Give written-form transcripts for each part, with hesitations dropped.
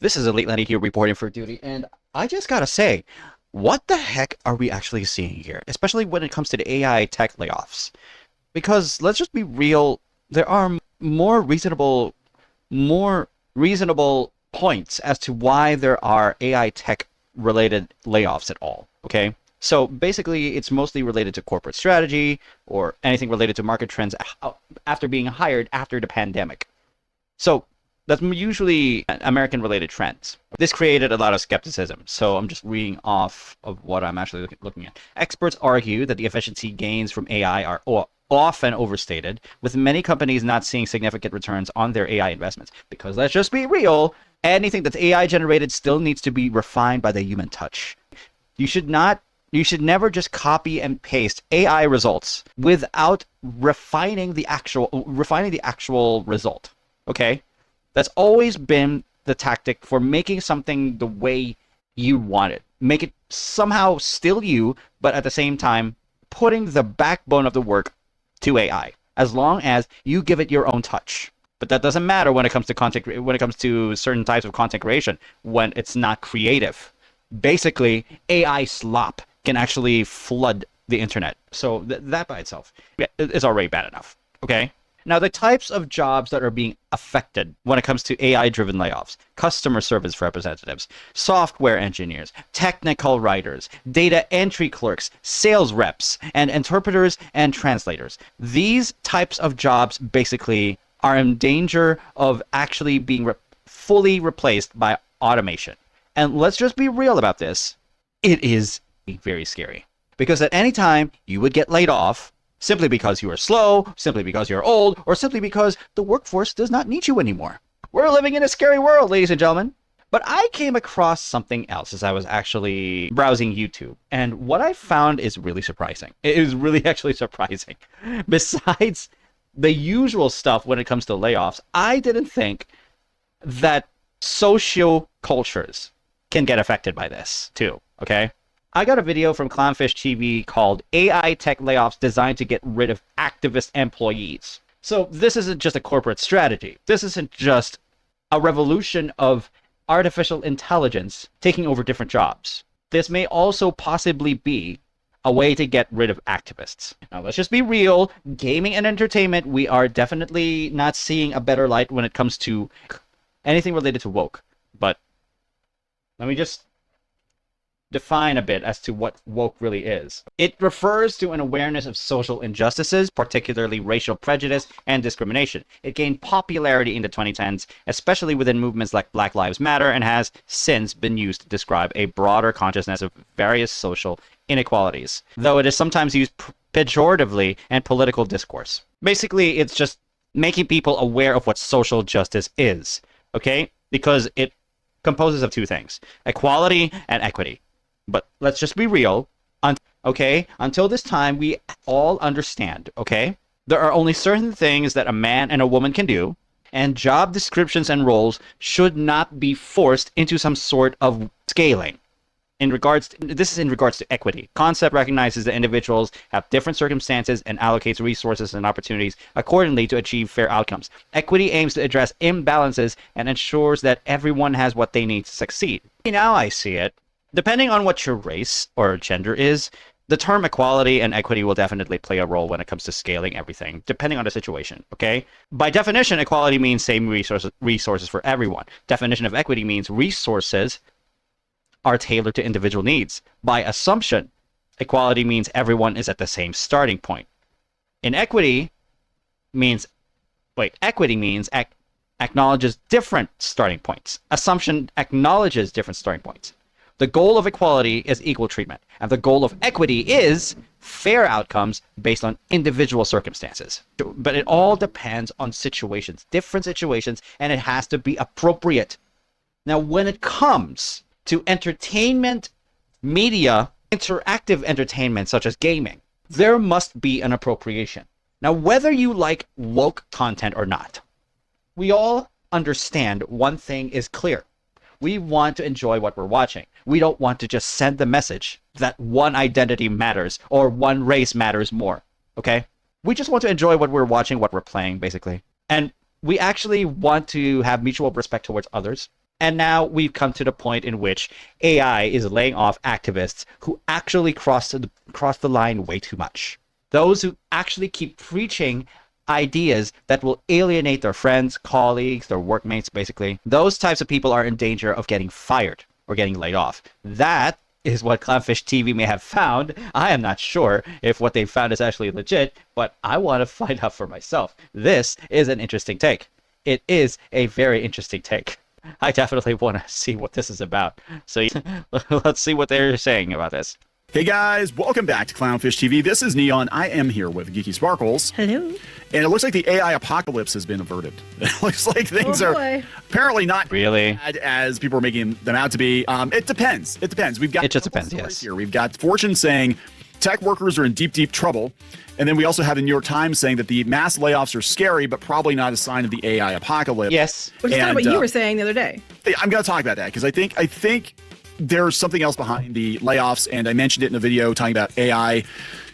This is Elite Lenny here reporting for duty, and I just gotta say, what the heck are we actually seeing here? Especially when it comes to the AI tech layoffs. Because let's just be real, there are more reasonable points as to why there are AI tech related layoffs at all. Okay? So basically, it's mostly related to corporate strategy or anything related to market trends after being hired after the pandemic. So that's usually American related trends. This created a lot of skepticism, so I'm just reading off of what I'm actually looking at. Experts argue that the efficiency gains from AI are often overstated, with many companies not seeing significant returns on their AI investments. Because let's just be real, anything that's AI generated still needs to be refined by the human touch. You should never just copy and paste AI results without refining the actual result. Okay? That's always been the tactic for making something the way you want it. Make it somehow still you, but at the same time, putting the backbone of the work to AI, as long as you give it your own touch. But that doesn't matter when it comes to certain types of content creation, when it's not creative. Basically, AI slop can actually flood the internet. So that by itself is already bad enough. Okay? Now, the types of jobs that are being affected when it comes to AI-driven layoffs: customer service representatives, software engineers, technical writers, data entry clerks, sales reps, and interpreters and translators. These types of jobs basically are in danger of actually being fully replaced by automation. And let's just be real about this. It is very scary. Because at any time you would get laid off, simply because you are slow, simply because you're old, or simply because the workforce does not need you anymore. We're living in a scary world, ladies and gentlemen. But I came across something else as I was actually browsing YouTube. And what I found is really surprising. It is really actually surprising. Besides the usual stuff when it comes to layoffs, I didn't think that socio cultures can get affected by this too, okay? I got a video from Clownfish TV called AI Tech Layoffs Designed to Get Rid of Activist Employees. So this isn't just a corporate strategy. This isn't just a revolution of artificial intelligence taking over different jobs. This may also possibly be a way to get rid of activists. Now, let's just be real. Gaming and entertainment, we are definitely not seeing a better light when it comes to anything related to woke. But let me just define a bit as to what woke really is. It refers to an awareness of social injustices, particularly racial prejudice and discrimination. It gained popularity in the 2010s, especially within movements like Black Lives Matter, and has since been used to describe a broader consciousness of various social inequalities, though it is sometimes used pejoratively in political discourse. Basically, it's just making people aware of what social justice is, okay? Because it composes of two things: equality and equity. But let's just be real, okay? Until this time, we all understand, okay? There are only certain things that a man and a woman can do, and job descriptions and roles should not be forced into some sort of scaling. This is in regards to equity. Concept recognizes that individuals have different circumstances and allocates resources and opportunities accordingly to achieve fair outcomes. Equity aims to address imbalances and ensures that everyone has what they need to succeed. Now I see it. Depending on what your race or gender is, the term equality and equity will definitely play a role when it comes to scaling everything, depending on the situation, okay? By definition, equality means same resources for everyone. Definition of equity means resources are tailored to individual needs. By assumption, equality means everyone is at the same starting point. Equity means acknowledges different starting points. Assumption acknowledges different starting points. The goal of equality is equal treatment, and the goal of equity is fair outcomes based on individual circumstances. But it all depends on situations, different situations, and it has to be appropriate. Now, when it comes to entertainment, media, interactive entertainment such as gaming, there must be an appropriation. Now, whether you like woke content or not, we all understand one thing is clear. We want to enjoy what we're watching. We don't want to just send the message that one identity matters or one race matters more, okay? We just want to enjoy what we're watching, what we're playing, basically. And we actually want to have mutual respect towards others. And now we've come to the point in which AI is laying off activists who actually cross the line way too much. Those who actually keep preaching ideas that will alienate their friends, colleagues, their workmates, basically. Those types of people are in danger of getting fired or getting laid off. That is what Clownfish TV may have found. I am not sure if what they found is actually legit, but I want to find out for myself. This is an interesting take. It is a very interesting take. I definitely want to see what this is about. So let's see what they're saying about this. Hey guys, welcome back to Clownfish TV. This is Neon. I am here with Geeky Sparkles. Hello. And it looks like the AI apocalypse has been averted. It looks like things are apparently not really bad as people are making them out to be. It depends. It depends. We've got it just depends. Yes. Here we've got Fortune saying tech workers are in deep, deep trouble, and then we also have the New York Times saying that the mass layoffs are scary, but probably not a sign of the AI apocalypse. Yes, which is kind of what you were saying the other day. I'm going to talk about that because I think there's something else behind the layoffs, and I mentioned it in a video talking about AI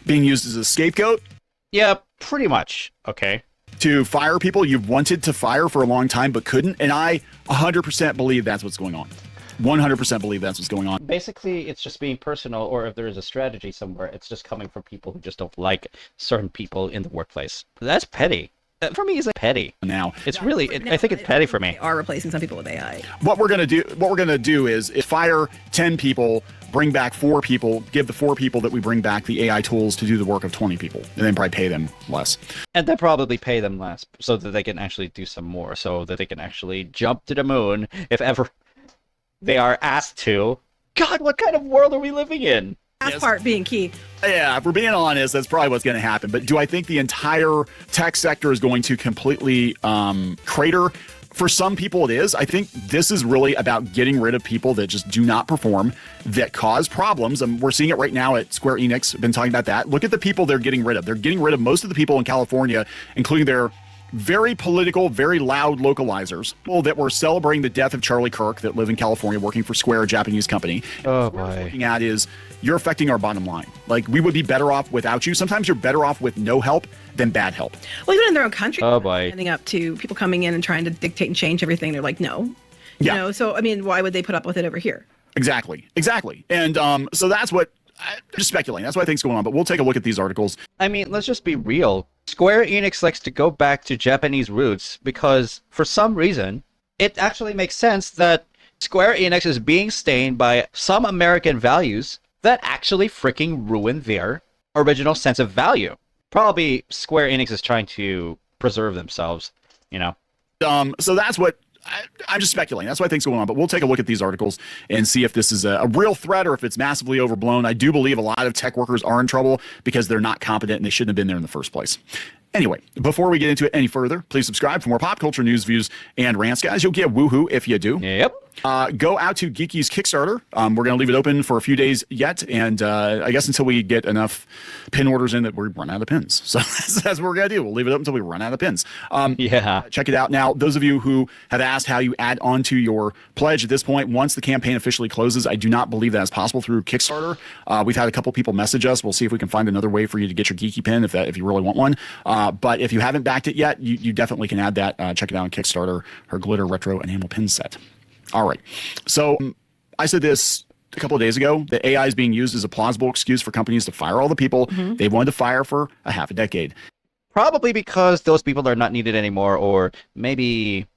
being used as a scapegoat. Yeah, pretty much. Okay. To fire people you've wanted to fire for a long time but couldn't, and I 100% believe that's what's going on. 100% believe that's what's going on. Basically, it's just being personal, or if there is a strategy somewhere, it's just coming from people who just don't like certain people in the workplace. That's petty. For me, it's like petty. Now it's really, I think it's petty for me. They are replacing some people with AI. What we're gonna do is fire 10 people, bring back 4 people, give the 4 people that we bring back the AI tools to do the work of 20 people, and then probably pay them less. And then probably pay them less so that they can actually do some more, so that they can actually jump to the moon if ever they are asked to. God, what kind of world are we living in? That part being key. Yeah, if we're being honest, that's probably what's going to happen. But do I think the entire tech sector is going to completely crater? For some people, it is. I think this is really about getting rid of people that just do not perform, that cause problems. And we're seeing it right now at Square Enix. I've been talking about that. Look at the people they're getting rid of. They're getting rid of most of the people in California, including their very political, very loud localizers, people that were celebrating the death of Charlie Kirk that live in California working for Square, a Japanese company. Oh, boy. What we're looking at is you're affecting our bottom line. Like, we would be better off without you. Sometimes you're better off with no help than bad help. Well, even in their own country, oh, boy. Ending up to people coming in and trying to dictate and change everything. They're like, no. You know, so, I mean, why would they put up with it over here? Exactly. And so that's what, I'm just speculating. That's what I think's going on. But we'll take a look at these articles. I mean, let's just be real. Square Enix likes to go back to Japanese roots because, for some reason, it actually makes sense that Square Enix is being stained by some American values that actually freaking ruin their original sense of value. Probably Square Enix is trying to preserve themselves, you know? So that's what I'm just speculating. That's what I think's going on. But we'll take a look at these articles and see if this is a real threat or if it's massively overblown. I do believe a lot of tech workers are in trouble because they're not competent and they shouldn't have been there in the first place. Anyway, before we get into it any further, please subscribe for more pop culture news, views, and rants, guys. You'll get woohoo if you do. Yep. Go out to Geeky's Kickstarter. We're going to leave it open for a few days yet, and I guess until we get enough pin orders in that we run out of pins. So that's what we're going to do. We'll leave it up until we run out of pins. Yeah. Check it out. Now, those of you who have asked how you add on to your pledge at this point, once the campaign officially closes, I do not believe that is possible through Kickstarter. We've had a couple people message us. We'll see if we can find another way for you to get your Geeky pin if you really want one. But if you haven't backed it yet, you definitely can add that. Check it out on Kickstarter, her glitter retro enamel pin set. All right. So I said this a couple of days ago, that AI is being used as a plausible excuse for companies to fire all the people they wanted to fire for a half a decade. Probably because those people are not needed anymore, or maybe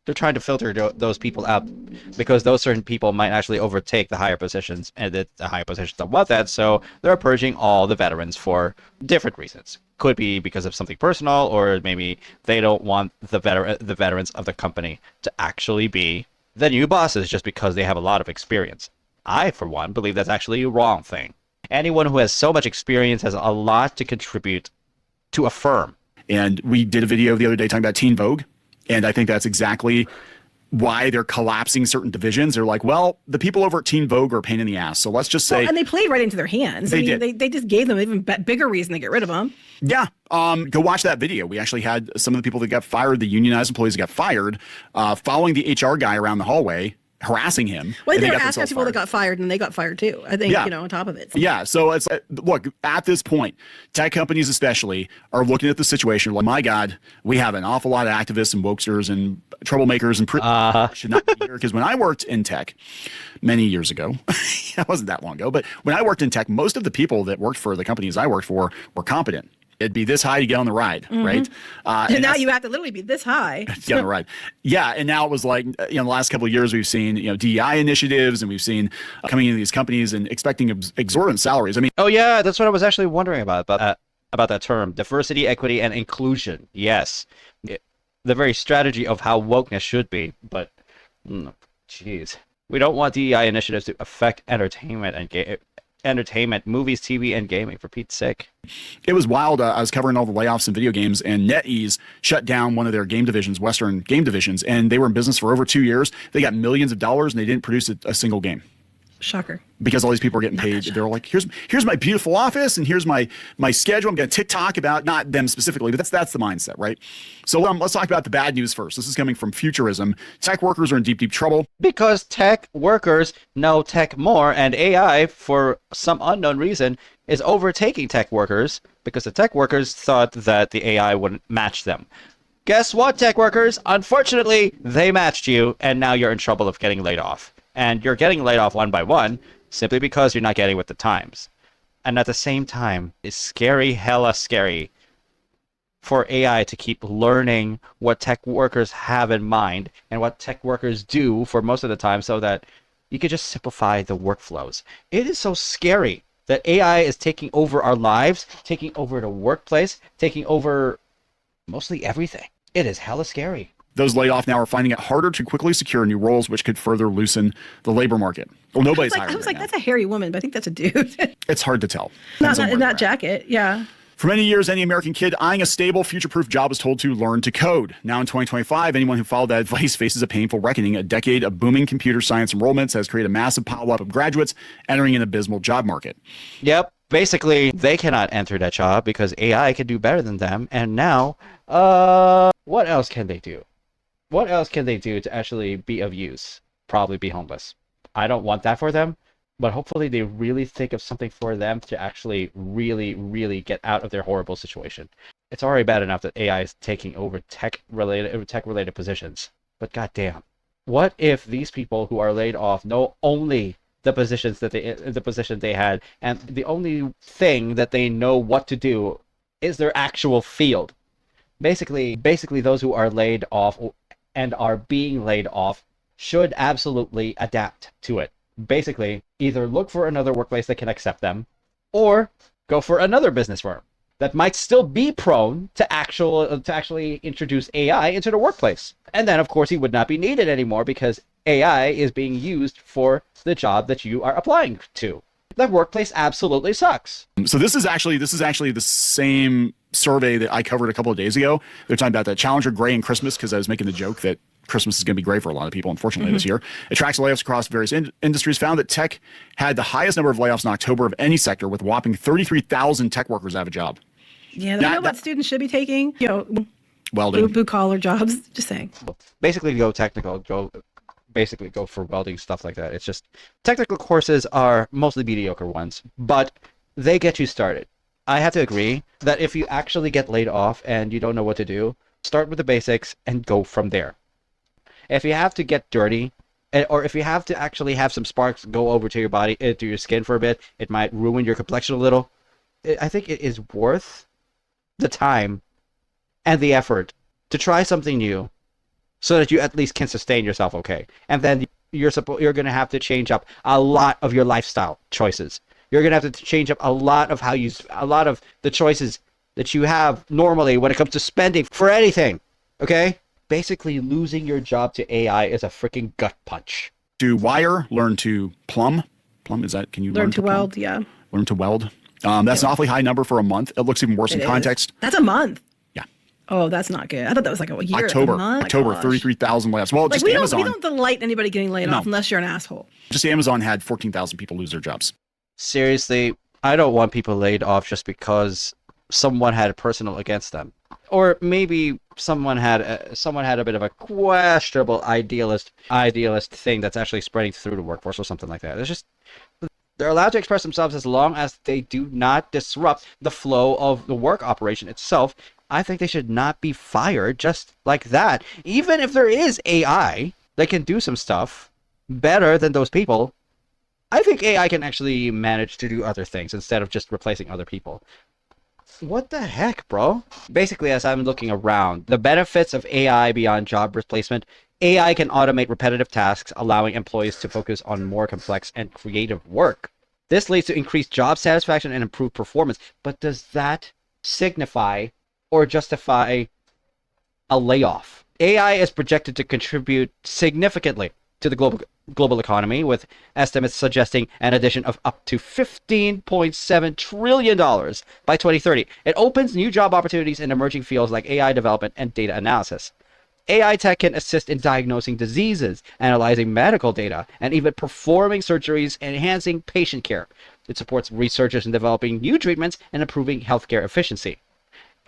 they're trying to filter those people out because those certain people might actually overtake the higher positions, and the higher positions don't want that, so they're purging all the veterans for different reasons. Could be because of something personal, or maybe they don't want the veterans of the company to actually be the new bosses just because they have a lot of experience. I, for one, believe that's actually a wrong thing. Anyone who has so much experience has a lot to contribute to a firm. And we did a video the other day talking about Teen Vogue, and I think that's exactly why they're collapsing certain divisions. They're like, well, the people over at Teen Vogue are a pain in the ass, so let's just say... Well, and they played right into their hands. They did. They just gave them an even bigger reason to get rid of them. Yeah. Go watch that video. We actually had some of the people that got fired, the unionized employees that got fired, following the HR guy around the hallway harassing him. Well, and they were got asking themselves people that fired. got fired, and they got fired too. I think, Yeah. on top of it. Yeah. So it's look, at this point, tech companies especially are looking at the situation like, my God, we have an awful lot of activists and wokesters and troublemakers and should not be here. Because when I worked in tech many years ago, that wasn't that long ago, but when I worked in tech, most of the people that worked for the companies I worked for were competent. It'd be this high to get on the ride, right? And now you have to literally be this high. to get on the ride. Yeah, and now it was like, the last couple of years we've seen, DEI initiatives, and we've seen coming into these companies and expecting exorbitant salaries. I mean, Oh yeah, that's what I was actually wondering about that term, diversity, equity, and inclusion. Yes, the very strategy of how wokeness should be. But, jeez, we don't want DEI initiatives to affect entertainment and entertainment, movies, TV, and gaming. For Pete's sake. it was wild. I was covering all the layoffs in video games, and NetEase shut down one of their game divisions, Western game divisions, and they were in business for over 2 years. They got millions of dollars, and they didn't produce a single game. Shocker. Because all these people are getting paid. They're like, here's my beautiful office, and here's my schedule. I'm going to TikTok about, not them specifically, but that's the mindset, right? So let's talk about the bad news first. This is coming from Futurism. Tech workers are in deep trouble. Because tech workers know tech more, and AI, for some unknown reason, is overtaking tech workers because the tech workers thought that the AI wouldn't match them. Guess what, tech workers? Unfortunately, they matched you, and now you're in trouble of getting laid off. And you're getting laid off one by one simply because you're not getting with the times. And at the same time, it's scary, hella scary for AI to keep learning what tech workers have in mind and what tech workers do for most of the time so that you could just simplify the workflows. It is so scary that AI is taking over our lives, taking over the workplace, taking over mostly everything. It is hella scary. Those laid off now are finding it harder to quickly secure new roles, which could further loosen the labor market. Well, nobody's hiring. I was right like, now. that's a hairy woman, but I think that's a dude. It's hard to tell. Not Depends on where in you're that at. jacket. Yeah. For many years, any American kid eyeing a stable, future-proof job is told to learn to code. Now in 2025, anyone who followed that advice faces a painful reckoning. A decade of booming computer science enrollments has created a massive pileup of graduates entering an abysmal job market. Yep. Basically, they cannot enter that job because AI can do better than them. And now, what else can they do? What else can they do to actually be of use? Probably be homeless. I don't want that for them, but hopefully they really think of something for them to actually really, really get out of their horrible situation. It's already bad enough that AI is taking over tech-related positions, but goddamn, what if these people who are laid off know only the position they had, and the only thing that they know what to do is their actual field? Basically, those who are laid off and are being laid off should absolutely adapt to it. Basically, either look for another workplace that can accept them, or go for another business firm that might still be prone to actually introduce AI into the workplace. And then, of course, he would not be needed anymore because AI is being used for the job that you are applying to. That workplace absolutely sucks. So this is actually the same survey that I covered a couple of days ago. They're talking about that Challenger Gray and Christmas, because I was making the joke that Christmas is going to be great for a lot of people, unfortunately, this year. It tracks layoffs across various industries, found that tech had the highest number of layoffs in October of any sector, with a whopping 33,000 tech workers out of a job. Yeah, they know what students should be taking. Welding. Blue collar jobs. Just saying. Basically, go technical. Go for welding, stuff like that. It's just technical courses are mostly mediocre ones, but they get you started. I have to agree that if you actually get laid off and you don't know what to do, start with the basics and go from there. If you have to get dirty, or if you have to actually have some sparks go over to your body, to your skin for a bit, it might ruin your complexion a little. I think it is worth the time and the effort to try something new so that you at least can sustain yourself okay. And then you're going to have to change up a lot of your lifestyle choices. You're going to have to change up a lot of the choices that you have normally when it comes to spending for anything. Okay? Basically, losing your job to AI is a freaking gut punch. Do wire, learn to plumb. Plumb, is that, can you Learn to plumb? weld, yeah. Learn to weld. That's an awfully high number for a month. It looks even worse in context. That's a month. Yeah. Oh, that's not good. I thought that was like a year. October, A month. October, Oh my gosh. 33,000 layoffs. Well, Like just we Amazon. don't delight anybody getting laid off unless you're an asshole. Just Amazon had 14,000 people lose their jobs. Seriously, I don't want people laid off just because someone had personal against them, or maybe someone had a bit of a questionable idealist thing that's actually spreading through the workforce or something like that. It's just they're allowed to express themselves as long as they do not disrupt the flow of the work operation itself. I think they should not be fired just like that. Even if there is AI that can do some stuff better than those people, I think AI can actually manage to do other things instead of just replacing other people. What the heck, bro? Basically, as I'm looking around, the benefits of AI beyond job replacement: AI can automate repetitive tasks, allowing employees to focus on more complex and creative work. This leads to increased job satisfaction and improved performance. But does that signify or justify a layoff? AI is projected to contribute significantly to the global economy, with estimates suggesting an addition of up to $15.7 trillion by 2030. It opens new job opportunities in emerging fields like AI development and data analysis. AI tech can assist in diagnosing diseases, analyzing medical data, and even performing surgeries, enhancing patient care. It supports researchers in developing new treatments and improving healthcare efficiency.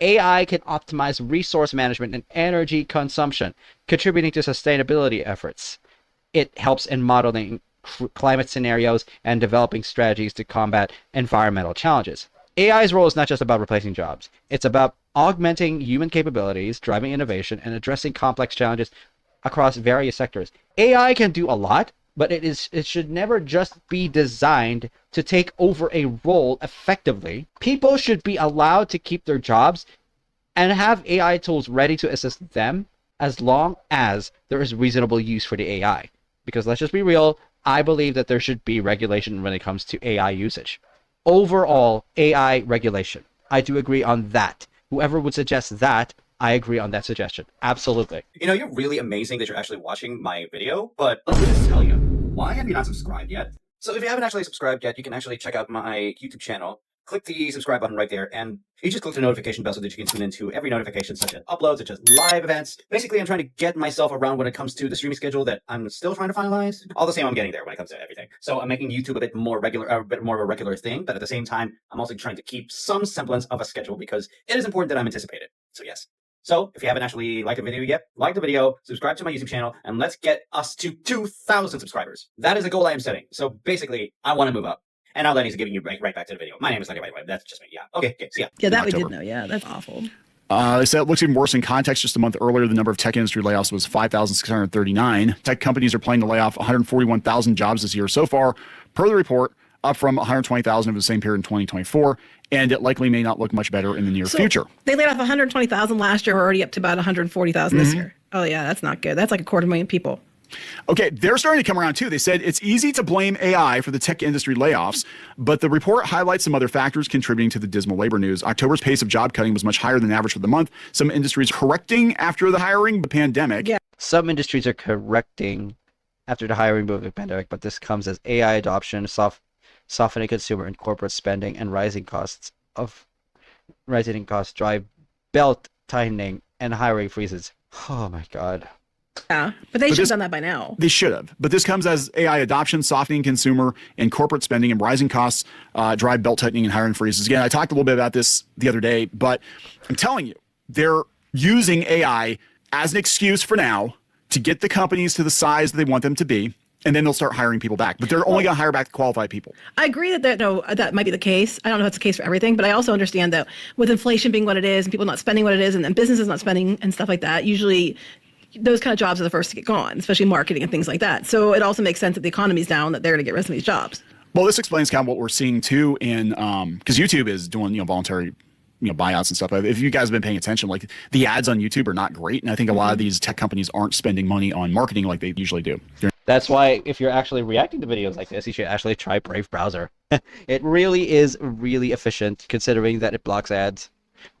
AI can optimize resource management and energy consumption, contributing to sustainability efforts. It helps in modeling climate scenarios and developing strategies to combat environmental challenges. AI's role is not just about replacing jobs. It's about augmenting human capabilities, driving innovation, and addressing complex challenges across various sectors. AI can do a lot, but it should never just be designed to take over a role effectively. People should be allowed to keep their jobs and have AI tools ready to assist them as long as there is reasonable use for the AI. Because let's just be real, I believe that there should be regulation when it comes to AI usage. Overall, AI regulation. I do agree on that. Whoever would suggest that, I agree on that suggestion. Absolutely. You know, you're really amazing that you're actually watching my video, but let me just tell you, why have you not subscribed yet? So if you haven't actually subscribed yet, you can actually check out my YouTube channel. Click the subscribe button right there, and you just click the notification bell so that you can tune into every notification, such as uploads, such as live events. Basically, I'm trying to get myself around when it comes to the streaming schedule that I'm still trying to finalize. All the same, I'm getting there when it comes to everything. So I'm making YouTube a bit more of a regular thing, but at the same time, I'm also trying to keep some semblance of a schedule because it is important that I'm anticipated. So yes. So if you haven't actually liked the video yet, like the video, subscribe to my YouTube channel, and let's get us to 2,000 subscribers. That is a goal I am setting. So basically, I want to move up. And now Lenny's giving you right back to the video. My name is Lenny, by the way. That's just me. Yeah. Okay. See ya. Yeah, that we did know. Yeah, that's awful. They said it looks even worse in context. Just a month earlier, the number of tech industry layoffs was 5,639. Tech companies are planning to lay off 141,000 jobs this year so far, per the report, up from 120,000 over the same period in 2024. And it likely may not look much better in the near future. They laid off 120,000 last year. We're already up to about 140,000 this year. Oh, yeah, that's not good. That's like 250,000 people. Okay, they're starting to come around too. They said it's easy to blame AI for the tech industry layoffs, but the report highlights some other factors contributing to the dismal labor news. October's pace of job cutting was much higher than average for the month. Some industries correcting after the hiring, the pandemic. Yeah. Some industries are correcting after the hiring boom of the pandemic, but this comes as AI adoption, softening consumer and corporate spending, and rising costs drive belt tightening and hiring freezes. Oh my God. Yeah, but they should have done that by now. They should have. But this comes as AI adoption, softening consumer and corporate spending, and rising costs drive belt tightening and hiring freezes. Again, I talked a little bit about this the other day, but I'm telling you, they're using AI as an excuse for now to get the companies to the size that they want them to be, and then they'll start hiring people back. But they're only going to hire back qualified people. I agree that might be the case. I don't know if that's the case for everything, but I also understand that with inflation being what it is and people not spending what it is and then businesses not spending and stuff like that, usually those kind of jobs are the first to get gone, especially marketing and things like that. So it also makes sense that the economy's down, that they're going to get rid of some of these jobs. Well, this explains kind of what we're seeing too in because YouTube is doing voluntary buyouts and stuff. If you guys have been paying attention, like the ads on YouTube are not great, and I think a lot of these tech companies aren't spending money on marketing like they usually do. That's why if you're actually reacting to videos like this, you should actually try Brave Browser. It really is really efficient considering that it blocks ads.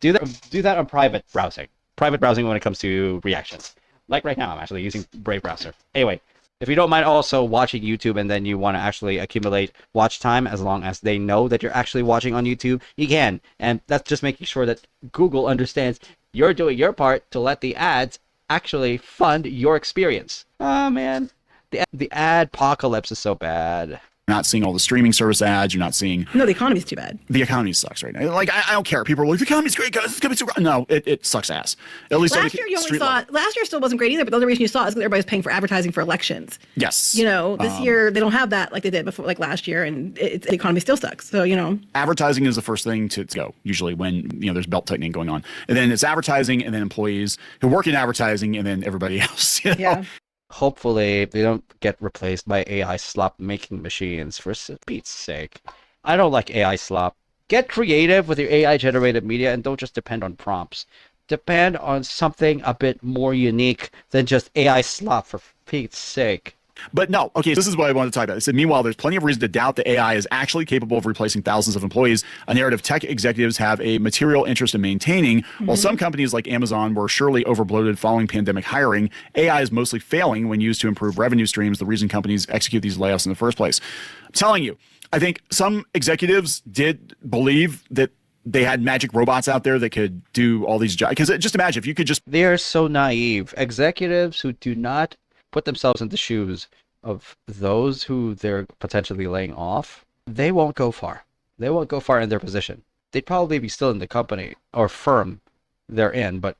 Do that on private browsing. Private browsing when it comes to reactions. Like right now, I'm actually using Brave Browser. Anyway, if you don't mind also watching YouTube and then you want to actually accumulate watch time, as long as they know that you're actually watching on YouTube, you can. And that's just making sure that Google understands you're doing your part to let the ads actually fund your experience. Oh, man. The ad apocalypse is so bad. You're not seeing all the streaming service ads. You're not seeing No, the economy's too bad. the economy sucks right now. Like I don't care. People are like the economy's great, guys. It's gonna be so great. No, it sucks ass. At least Last year you only saw it. Last year still wasn't great either, but the only reason you saw it is because everybody's paying for advertising for elections. Yes. You know, this year they don't have that like they did before, like last year, and the economy still sucks. So you know, advertising is the first thing to go usually when there's belt tightening going on, and then it's advertising, and then employees who work in advertising, and then everybody else. Yeah. Hopefully, they don't get replaced by AI slop making machines, for Pete's sake. I don't like AI slop. Get creative with your AI generated media and don't just depend on prompts. Depend on something a bit more unique than just AI slop, for Pete's sake. But no, okay, this is what I wanted to talk about. I said, meanwhile, there's plenty of reason to doubt that AI is actually capable of replacing thousands of employees, a narrative tech executives have a material interest in maintaining. While some companies like Amazon were surely overbloated following pandemic hiring, AI is mostly failing when used to improve revenue streams, the reason companies execute these layoffs in the first place. I'm telling you, I think some executives did believe that they had magic robots out there that could do all these jobs. Because just imagine if you could just... They are so naive. Executives who do not put themselves in the shoes of those who they're potentially laying off, they won't go far. They won't go far in their position. They'd probably be still in the company or firm they're in, but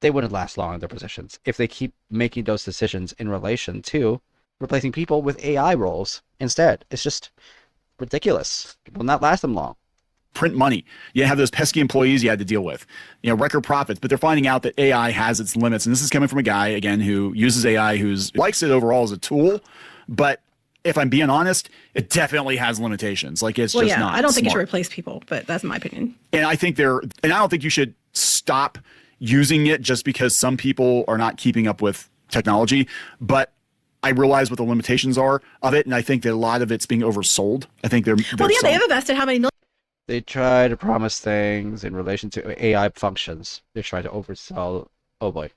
they wouldn't last long in their positions if they keep making those decisions in relation to replacing people with AI roles instead. It's just ridiculous. It will not last them long. Print money. You have those pesky employees you had to deal with, record profits, but they're finding out that AI has its limits. And this is coming from a guy, again, who uses AI, who's likes it overall as a tool. But if I'm being honest, it definitely has limitations. Like it's just not I don't think you should smart. replace people, but that's my opinion. And I don't think you should stop using it just because some people are not keeping up with technology. But I realize what the limitations are of it. And I think that a lot of it's being oversold. I think they're they have invested how many millions? They try to promise things in relation to AI functions. They're trying to oversell. Oh boy.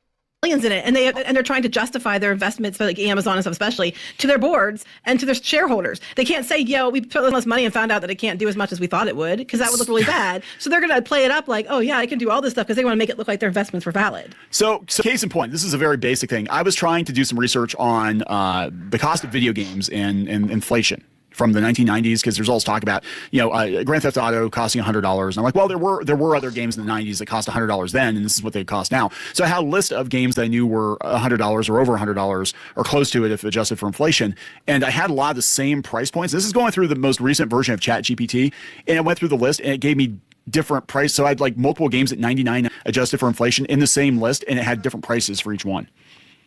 In it, and they're trying to justify their investments, like Amazon and stuff, especially to their boards and to their shareholders. They can't say, we put all this money and found out that it can't do as much as we thought it would, because that would look really bad. So they're going to play it up like, oh yeah, I can do all this stuff, because they want to make it look like their investments were valid. So case in point, this is a very basic thing. I was trying to do some research on the cost of video games and inflation from the 1990s, because there's always talk about, Grand Theft Auto costing $100. And I'm like, well, there were other games in the 90s that cost $100 then, and this is what they cost now. So I had a list of games that I knew were $100 or over $100 or close to it if adjusted for inflation. And I had a lot of the same price points. This is going through the most recent version of ChatGPT, and it went through the list and it gave me different price. So I had like multiple games at 99 adjusted for inflation in the same list, and it had different prices for each one.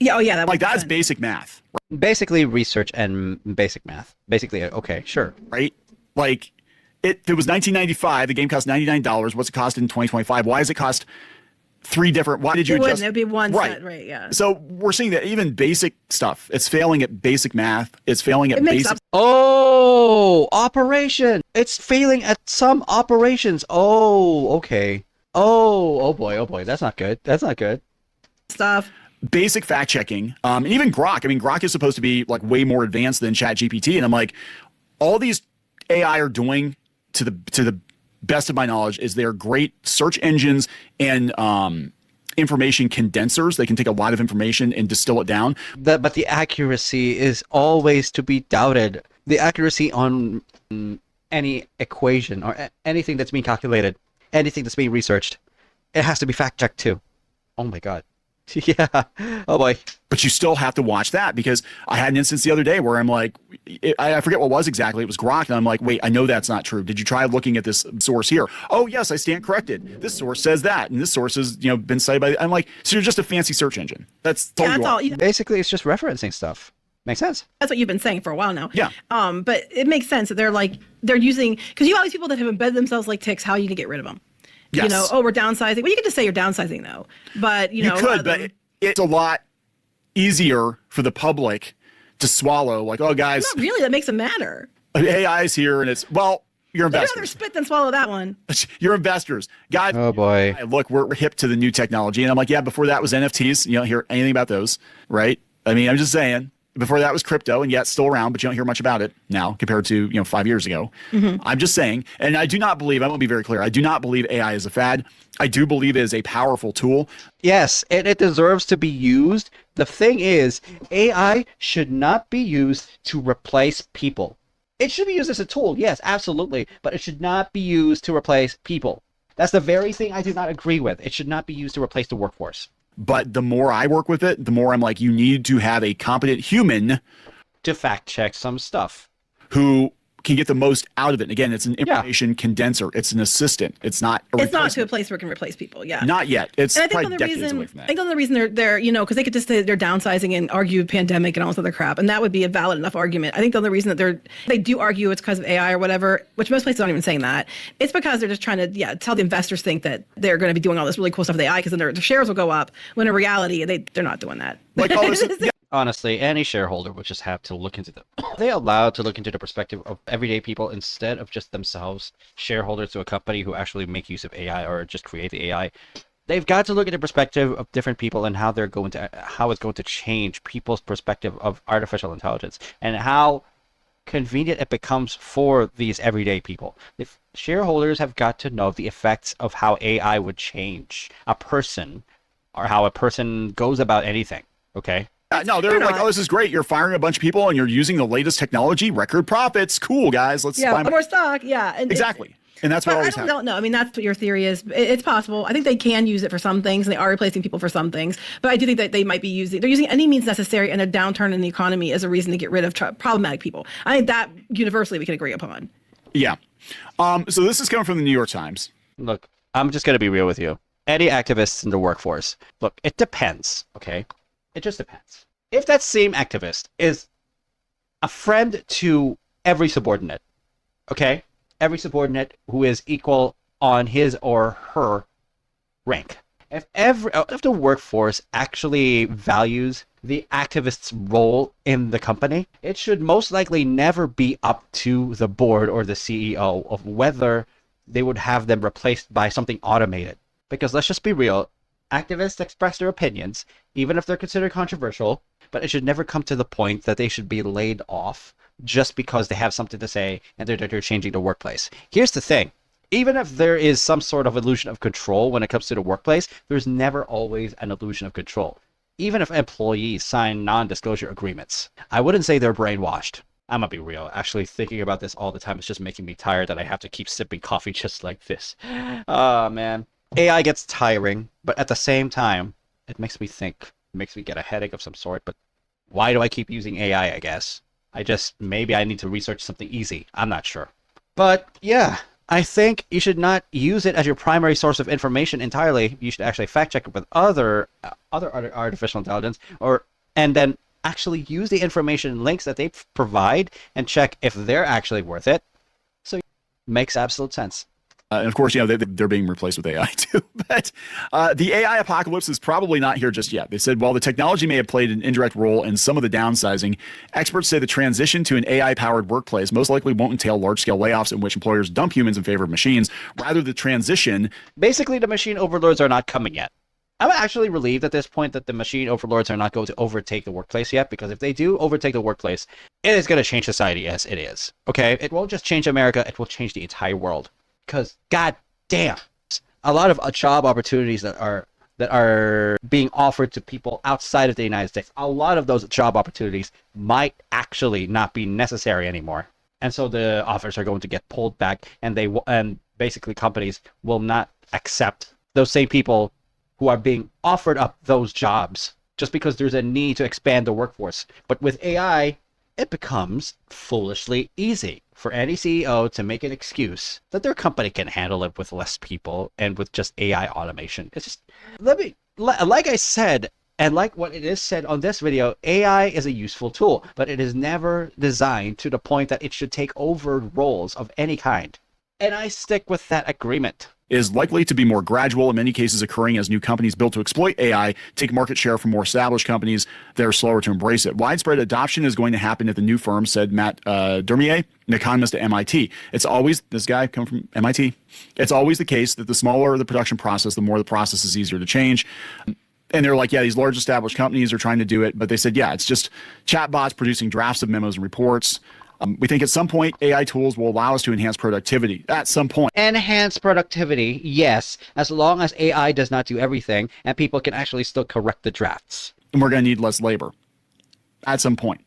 Yeah, oh yeah, that's basic math. Basically research and basic math. Basically, okay, sure. Right? Like, it was 1995. The game cost $99. What's it cost in 2025? Why does it cost three different? Why did you adjust? It'd be one set, right? Yeah. So we're seeing that even basic stuff, it's failing at basic math. It's failing at basic. Oh, operation. It's failing at some operations. Oh, okay. Oh boy. That's not good. That's not good. Stuff. Basic fact checking, and even Grok. I mean, Grok is supposed to be like way more advanced than ChatGPT, and I'm like, all these AI are doing, to the best of my knowledge, is they're great search engines and information condensers. They can take a lot of information and distill it down. But the accuracy is always to be doubted. The accuracy on any equation or anything that's being calculated, anything that's being researched, it has to be fact checked too. Oh my God. Yeah. Oh boy. But you still have to watch that, because I had an instance the other day where I'm like, I forget what it was exactly. It was Grok. And I'm like, wait, I know that's not true. Did you try looking at this source here? Oh, yes, I stand corrected. This source says that. And this source has, been cited by, I'm like, so you're just a fancy search engine. That's all. Basically, it's just referencing stuff. Makes sense. That's what you've been saying for a while now. Yeah. But it makes sense that they're using, because you have all these people that have embedded themselves like ticks. How are you going to get rid of them? Yes. We're downsizing. Well, you can just say you're downsizing, though. But, you could, but it's a lot easier for the public to swallow. Like, oh, guys. Not really. That makes it matter. AI is here, and you're investors. I'd rather spit than swallow that one. You're investors. Guys, oh, boy. Look, we're hip to the new technology. And I'm like, yeah, before that was NFTs. You don't hear anything about those, right? I mean, I'm just saying. Before that was crypto, and yet it's still around, but you don't hear much about it now compared to 5 years ago. Mm-hmm. I'm just saying, and I do not believe, I want to be very clear, I do not believe AI is a fad. I do believe it is a powerful tool. Yes, and it deserves to be used. The thing is, AI should not be used to replace people. It should be used as a tool, yes, absolutely, but it should not be used to replace people. That's the very thing I do not agree with. It should not be used to replace the workforce. But the more I work with it, the more I'm like, you need to have a competent human To fact check some stuff. who can get the most out of it. And again, it's an information condenser. It's an assistant. It's not a It's not to a replacement. place where it can replace people. Yeah. Not yet. It's And I think probably on the decades reason, away from I that. think on the reason they're you know, because they could just say they're downsizing and argue pandemic and all this other crap, and that would be a valid enough argument. I think the only reason that they do argue it's because of AI or whatever, which most places aren't even saying that. It's because they're just trying to tell the investors think that they're going to be doing all this really cool stuff with AI because then their shares will go up. When in reality, they're not doing that. Like all this, yeah, Honestly, any shareholder would just have to look into them. They allowed to look into the perspective of everyday people instead of just themselves, shareholders to a company who actually make use of AI or just create the AI. They've got to look at the perspective of different people and how it's going to change people's perspective of artificial intelligence and how convenient it becomes for these everyday people. If shareholders have got to know the effects of how AI would change a person or how a person goes about anything. Okay. no, they're like, not. oh, this is great. You're firing a bunch of people and you're using the latest technology, record profits. Cool, guys. Let's buy more stock. Yeah. And exactly. And that's what I always don't happens. know. I mean, that's what your theory is. It's possible. I think they can use it for some things, and they are replacing people for some things. But I do think that they're using any means necessary and a downturn in the economy as a reason to get rid of problematic people. I think that universally we can agree upon. Yeah. So this is coming from the New York Times. Look, I'm just going to be real with you. Any activists in the workforce, look, it depends, okay? It just depends. If that same activist is a friend to every subordinate, okay? Every subordinate who is equal on his or her rank. If the workforce actually values the activist's role in the company, it should most likely never be up to the board or the CEO of whether they would have them replaced by something automated. Because let's just be real, activists express their opinions, even if they're considered controversial, but it should never come to the point that they should be laid off just because they have something to say and they're changing the workplace. Here's the thing. Even if there is some sort of illusion of control when it comes to the workplace, there's never always an illusion of control. Even if employees sign non-disclosure agreements, I wouldn't say they're brainwashed. I'm gonna be real. Actually, thinking about this all the time is just making me tired that I have to keep sipping coffee just like this. Oh, man. AI gets tiring, but at the same time, it makes me think. It makes me get a headache of some sort, but why do I keep using AI, I guess? Maybe I need to research something easy. I'm not sure. But yeah, I think you should not use it as your primary source of information entirely. You should actually fact check it with other artificial intelligence, and then actually use the information links that they provide and check if they're actually worth it. So it makes absolute sense. And of course, they're being replaced with AI too. But the AI apocalypse is probably not here just yet. They said, while the technology may have played an indirect role in some of the downsizing, experts say the transition to an AI-powered workplace most likely won't entail large-scale layoffs in which employers dump humans in favor of machines. Rather, the transition... Basically, the machine overlords are not coming yet. I'm actually relieved at this point that the machine overlords are not going to overtake the workplace yet, because if they do overtake the workplace, it is going to change society as it is. Okay? It won't just change America, it will change the entire world. Because, god damn, a lot of job opportunities that are being offered to people outside of the United States, a lot of those job opportunities might actually not be necessary anymore. And so the offers are going to get pulled back, and basically companies will not accept those same people who are being offered up those jobs just because there's a need to expand the workforce. But with AI, it becomes foolishly easy for any CEO to make an excuse that their company can handle it with less people and with just AI automation. It's just, like I said, and like what it is said on this video, AI is a useful tool, but it is never designed to the point that it should take over roles of any kind. And I stick with that agreement. Is likely to be more gradual, in many cases occurring as new companies built to exploit AI take market share from more established companies that are slower to embrace it. Widespread adoption is going to happen at the new firm, said Matt Dermier, an economist at MIT. It's always, this guy come from MIT, it's always the case that the smaller the production process, the more the process is easier to change. And they're like, yeah, these large established companies are trying to do it, but they said, yeah, it's just chatbots producing drafts of memos and reports. We think at some point AI tools will allow us to enhance productivity. At some point. Enhance productivity, yes, as long as AI does not do everything and people can actually still correct the drafts. And we're going to need less labor. At some point.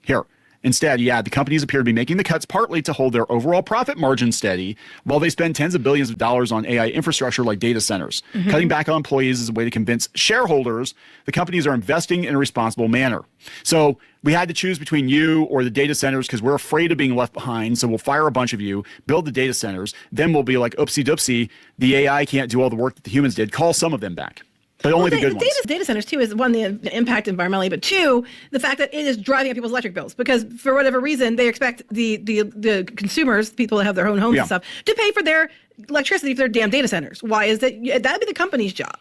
Here, Instead, yeah, the companies appear to be making the cuts partly to hold their overall profit margin steady while they spend tens of billions of dollars on AI infrastructure like data centers. Cutting back on employees is a way to convince shareholders the companies are investing in a responsible manner. So we had to choose between you or the data centers because we're afraid of being left behind. So we'll fire a bunch of you, build the data centers. Then we'll be like, oopsie doopsie, the AI can't do all the work that the humans did. Call some of them back. But only the good ones. Data centers, too, is one, the impact environmentally, but two, the fact that it is driving up people's electric bills because for whatever reason, they expect the consumers, people that have their own homes and stuff, to pay for their electricity for their damn data centers. Why is that? That'd be the company's job.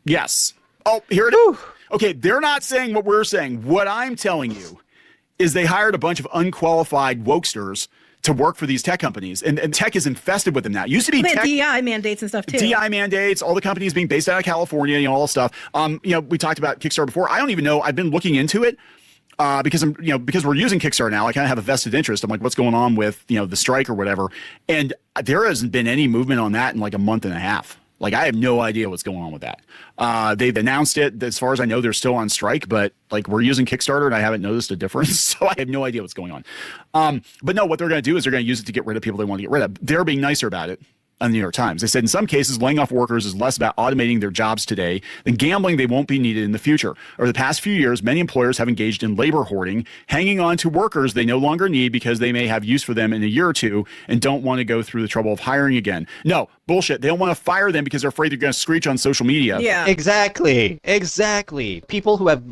Yes. Oh, here it is. Okay, they're not saying what we're saying. What I'm telling you is they hired a bunch of unqualified wokesters to work for these tech companies. And tech is infested with them now. It used to be tech, DEI mandates and stuff too. DEI mandates, all the companies being based out of California, all this stuff. We talked about Kickstarter before. I don't even know. I've been looking into it because we're using Kickstarter now. I kind of have a vested interest. I'm like, what's going on with, the strike or whatever. And there hasn't been any movement on that in like a month and a half. Like, I have no idea what's going on with that. They've announced it. As far as I know, they're still on strike, but like we're using Kickstarter and I haven't noticed a difference. So I have no idea what's going on. But no, what they're going to do is they're going to use it to get rid of people they want to get rid of. They're being nicer about it. On the New York Times, they said in some cases, laying off workers is less about automating their jobs today than gambling they won't be needed in the future. Over the past few years, many employers have engaged in labor hoarding, hanging on to workers they no longer need because they may have use for them in a year or two and don't want to go through the trouble of hiring again. No, bullshit. They don't want to fire them because they're afraid they're going to screech on social media. Yeah, exactly. People who have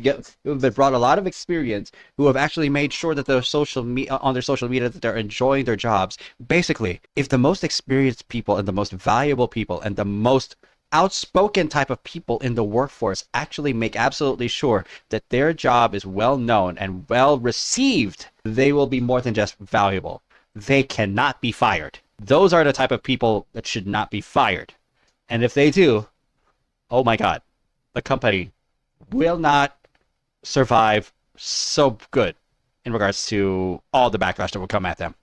brought a lot of experience, who have actually made sure that their social media that they're enjoying their jobs. Basically, if the most experienced people and the most valuable people and the most outspoken type of people in the workforce actually make absolutely sure that their job is well known and well received, they will be more than just valuable. They cannot be fired. Those are the type of people that should not be fired. And if they do, oh my God, the company will not survive so good in regards to all the backlash that will come at them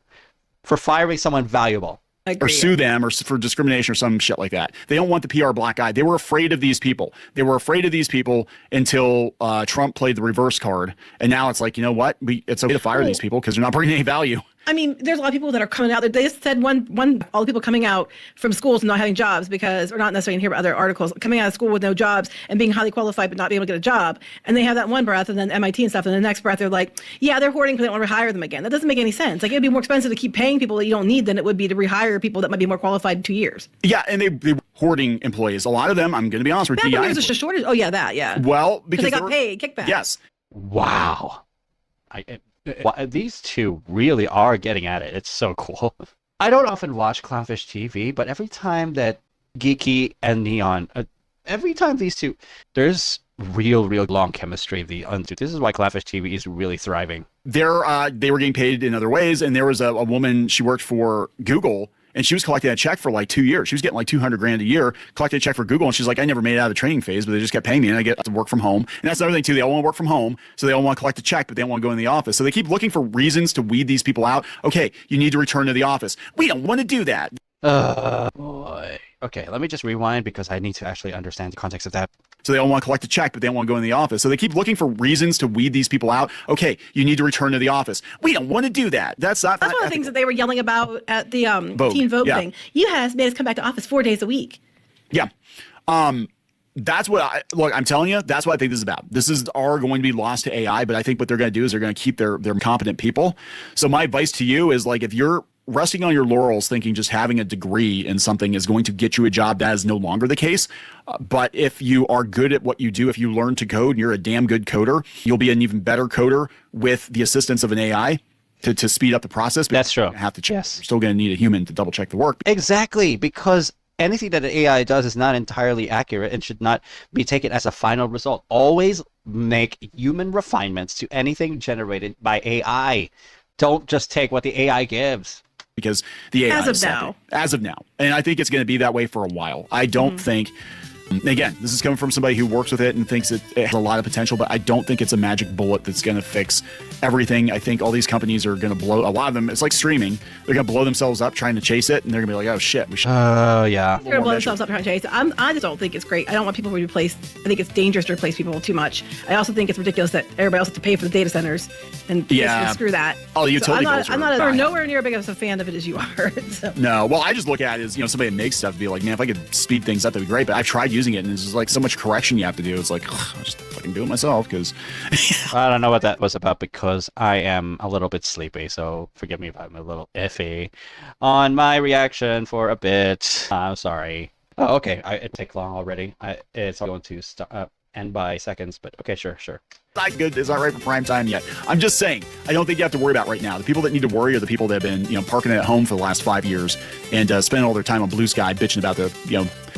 for firing someone valuable. Or sue them or for discrimination or some shit like that. They don't want the PR black eye. They were afraid of these people. They were afraid of these people until Trump played the reverse card. And now it's like, you know what? It's okay to fire these people because they're not bringing any value. I mean, there's a lot of people that are coming out. They just said all the people coming out from schools and not having jobs or not necessarily in here, but other articles, coming out of school with no jobs and being highly qualified but not being able to get a job. And they have that one breath and then MIT and stuff. And the next breath, they're like, yeah, they're hoarding because they don't want to rehire them again. That doesn't make any sense. Like, it'd be more expensive to keep paying people that you don't need than it would be to rehire people that might be more qualified in 2 years. Yeah, and they were hoarding employees. A lot of them, I'm going to be honest with you. There's a shortage. Oh, yeah, that, yeah. Well, because they got paid, kickback. Yes. Wow. These two really are getting at it. It's so cool. I don't often watch Clownfish TV, but every time that Geeky and Neon, every time these two, there's real long chemistry. This is why Clownfish TV is really thriving. They were getting paid in other ways, and there was a woman, she worked for Google, and she was collecting a check for like 2 years. She was getting like $200,000 a year, collecting a check for Google. And she's like, I never made it out of the training phase, but they just kept paying me and I get to work from home. And that's another thing too. They all want to work from home. So they all want to collect a check, but they don't want to go in the office. So they keep looking for reasons to weed these people out. Okay, you need to return to the office. We don't want to do that. Boy. Okay, let me just rewind because I need to actually understand the context of that. So they all want to collect a check, but they don't want to go in the office. So they keep looking for reasons to weed these people out. Okay, you need to return to the office. We don't want to do that. That's one of the things that they were yelling about at the Teen Vogue thing. You made us come back to office 4 days a week. Yeah. That's what I'm telling you, that's what I think this is about. This is going to be lost to AI, but I think what they're going to do is they're going to keep their competent people. So my advice to you is, like, if you're resting on your laurels thinking just having a degree in something is going to get you a job, that is no longer the case. But if you are good at what you do, if you learn to code and you're a damn good coder, you'll be an even better coder with the assistance of an AI to speed up the process. That's true. Have to check. Yes. You're still going to need a human to double check the work. Exactly, because anything that an AI does is not entirely accurate and should not be taken as a final result. Always make human refinements to anything generated by AI. Don't just take what the AI gives. Because the AI as of now. And I think it's going to be that way for a while. I don't think Again, this is coming from somebody who works with it and thinks it has a lot of potential, but I don't think it's a magic bullet that's going to fix everything. I think all these companies are going to blow, a lot of them, it's like streaming. They're going to blow themselves up trying to chase it, and they're going to be like, oh shit, we should. Oh, yeah. They're gonna blow themselves up trying to chase it. I just don't think it's great. I don't want people to be replaced. I think it's dangerous to replace people too much. I also think it's ridiculous that everybody else has to pay for the data centers, and Yeah. screw that. Oh, the utility bills I'm are not high. nowhere near as big of a fan of it as you are. So. No, well, I just look at it as, somebody that makes stuff, be like, man, if I could speed things up, that'd be great. But I've tried using it, and there's just like so much correction you have to do. It's like, ugh, I'll just fucking do it myself, because I don't know what that was about because I am a little bit sleepy, so forgive me if I'm a little iffy on my reaction for a bit. I'm sorry. Oh, okay. It took long already. It's going to end by seconds, but okay, sure. not good. It's not right for prime time yet. I'm just saying, I don't think you have to worry about right now. The people that need to worry are the people that have been, parking it at home for the last 5 years and spending all their time on Blue Sky bitching about the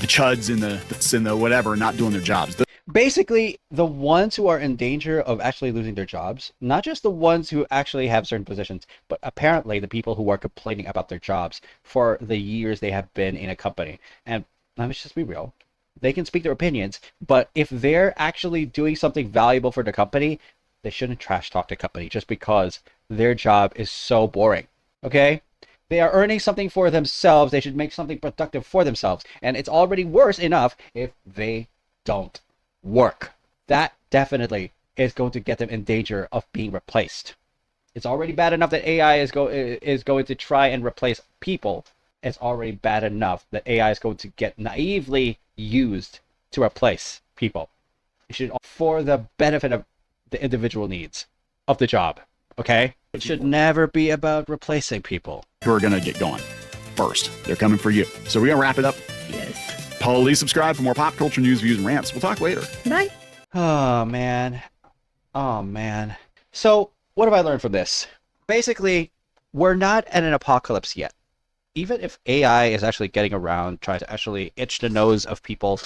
chuds and the whatever, not doing their jobs. Basically, the ones who are in danger of actually losing their jobs, not just the ones who actually have certain positions, but apparently the people who are complaining about their jobs for the years they have been in a company. And let's just be real. They can speak their opinions, but if they're actually doing something valuable for the company, they shouldn't trash talk the company just because their job is so boring. Okay? They are earning something for themselves. They should make something productive for themselves. And it's already worse enough if they don't work. That definitely is going to get them in danger of being replaced. It's already bad enough that AI is going to try and replace people. It's already bad enough that AI is going to get naively used to replace people. It should, for the benefit of the individual needs of the job. Okay? It should never be about replacing people. Who are going to get going first. They're coming for you. So we're going to wrap it up. Yes. Please subscribe for more pop culture news, views, and rants. We'll talk later. Bye. Oh, man. So, what have I learned from this? Basically, we're not at an apocalypse yet. Even if AI is actually getting around, trying to actually itch the nose of people,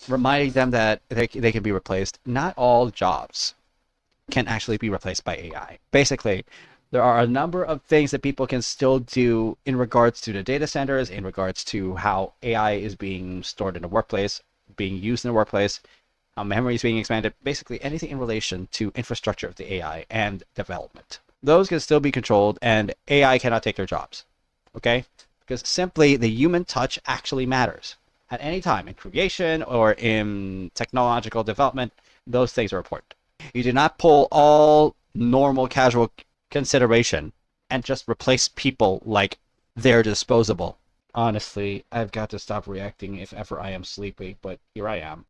reminding them that they can be replaced, not all jobs can actually be replaced by AI. Basically, there are a number of things that people can still do in regards to the data centers, in regards to how AI is being stored in the workplace, being used in the workplace, how memory is being expanded, basically anything in relation to infrastructure of the AI and development. Those can still be controlled, and AI cannot take their jobs. Okay? Because simply the human touch actually matters. At any time, in creation or in technological development, those things are important. You do not pull all normal, casual consideration and just replace people like they're disposable. Honestly, I've got to stop reacting if ever I am sleepy, but here I am.